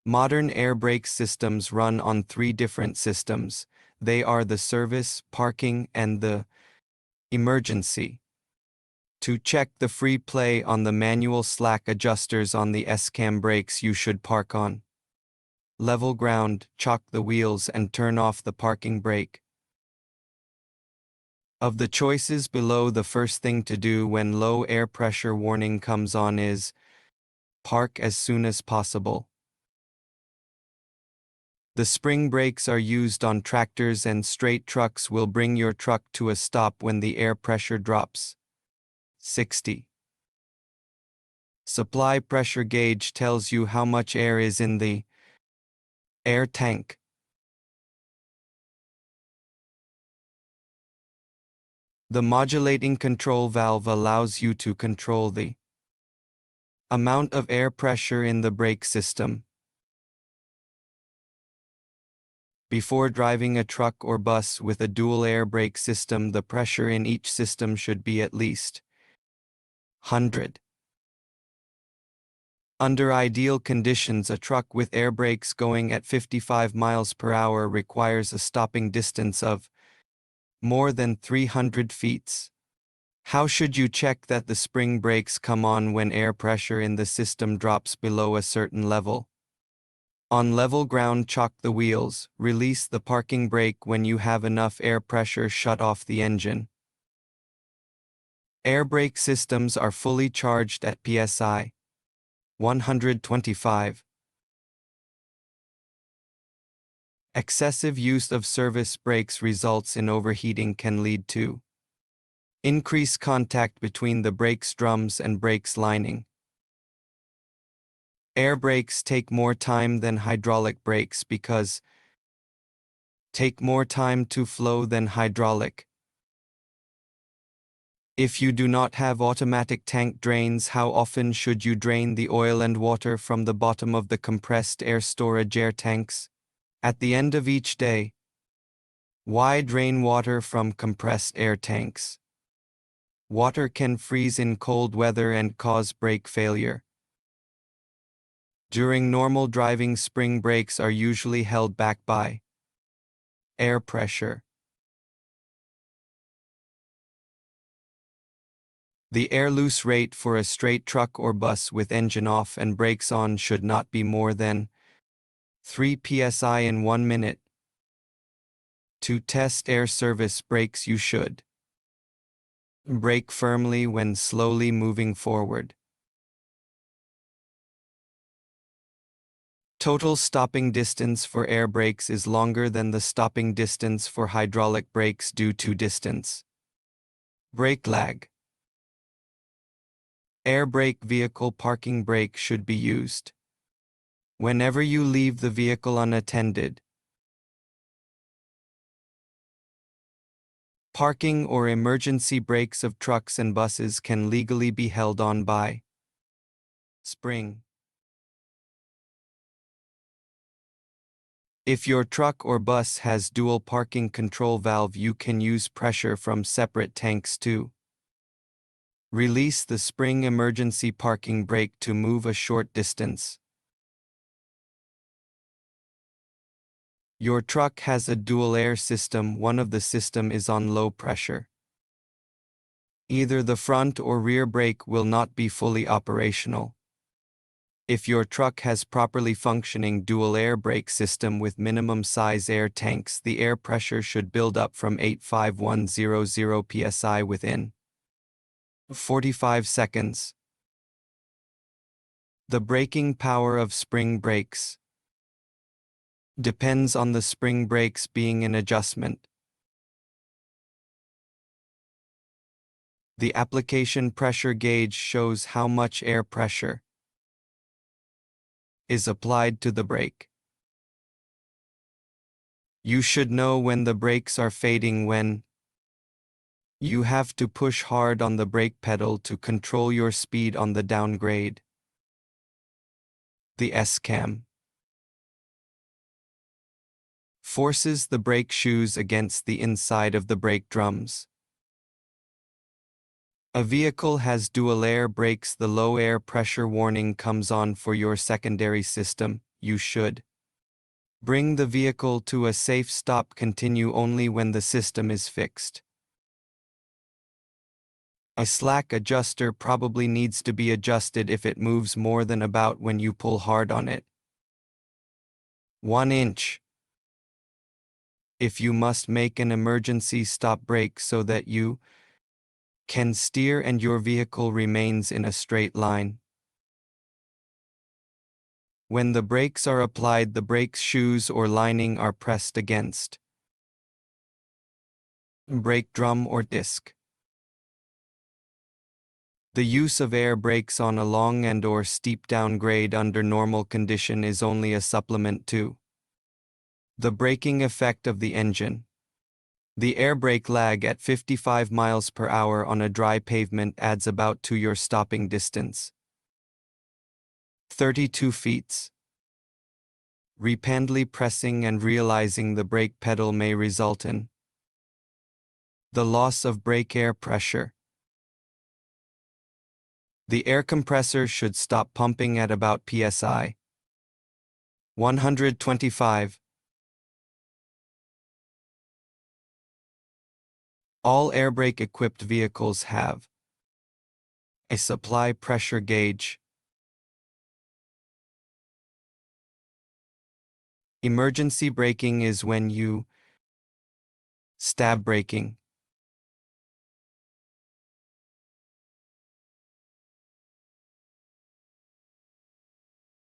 Modern air brake systems run on three different systems. They are the service, parking, and the emergency. To check the free play on the manual slack adjusters on the S-cam brakes, you should park on level ground, chock the wheels, and turn off the parking brake. Of the choices below, the first thing to do when low air pressure warning comes on is park as soon as possible. The spring brakes are used on tractors and straight trucks will bring your truck to a stop when the air pressure drops 60. Supply pressure gauge tells you how much air is in the air tank. The modulating control valve allows you to control the amount of air pressure in the brake system. Before driving a truck or bus with a dual air brake system, the pressure in each system should be at least 100. Under ideal conditions, a truck with air brakes going at 55 miles per hour requires a stopping distance of more than 300 feet. How should you check that the spring brakes come on when air pressure in the system drops below a certain level? On level ground, chock the wheels, release the parking brake when you have enough air pressure, shut off the engine. Air brake systems are fully charged at PSI 125. Excessive use of service brakes results in overheating, can lead to increased contact between the brakes drums and brakes lining. Air brakes take more time than hydraulic brakes because take more time to flow than hydraulic. If you do not have automatic tank drains, how often should you drain the oil and water from the bottom of the compressed air storage air tanks? At the end of each day. Why drain water from compressed air tanks? Water can freeze in cold weather and cause brake failure. During normal driving, spring brakes are usually held back by air pressure. The air loose rate for a straight truck or bus with engine off and brakes on should not be more than 3 psi in 1 minute. To test air service brakes, you should brake firmly when slowly moving forward. Total stopping distance for air brakes is longer than the stopping distance for hydraulic brakes due to distance. Brake lag. Air brake vehicle parking brake should be used whenever you leave the vehicle unattended. Parking or emergency brakes of trucks and buses can legally be held on by spring. If your truck or bus has dual parking control valve, you can use pressure from separate tanks to release the spring emergency parking brake to move a short distance. Your truck has a dual air system. One of the system is on low pressure. Either the front or rear brake will not be fully operational. If your truck has properly functioning dual air brake system with minimum size air tanks, the air pressure should build up from 85100 psi within 45 seconds. The braking power of spring brakes depends on the spring brakes being in adjustment. The application pressure gauge shows how much air pressure is applied to the brake. You should know when the brakes are fading when you have to push hard on the brake pedal to control your speed on the downgrade. The S-cam forces the brake shoes against the inside of the brake drums. A vehicle has dual air brakes. The low air pressure warning comes on for your secondary system. you should bring the vehicle to a safe stop. Continue only when the system is fixed. A slack adjuster probably needs to be adjusted if it moves more than about when you pull hard on it. 1 inch. If you must make an emergency stop brake so that you can steer and your vehicle remains in a straight line. When the brakes are applied, the brake shoes or lining are pressed against brake drum or disc. The use of air brakes on a long and or steep downgrade under normal condition is only a supplement to the braking effect of the engine. The air brake lag at 55 miles per hour on a dry pavement adds about to your stopping distance. 32 feet. Repeatedly pressing and realizing the brake pedal may result in the loss of brake air pressure. The air compressor should stop pumping at about psi 125. All air brake equipped vehicles have a supply pressure gauge. Emergency braking is when you stab braking.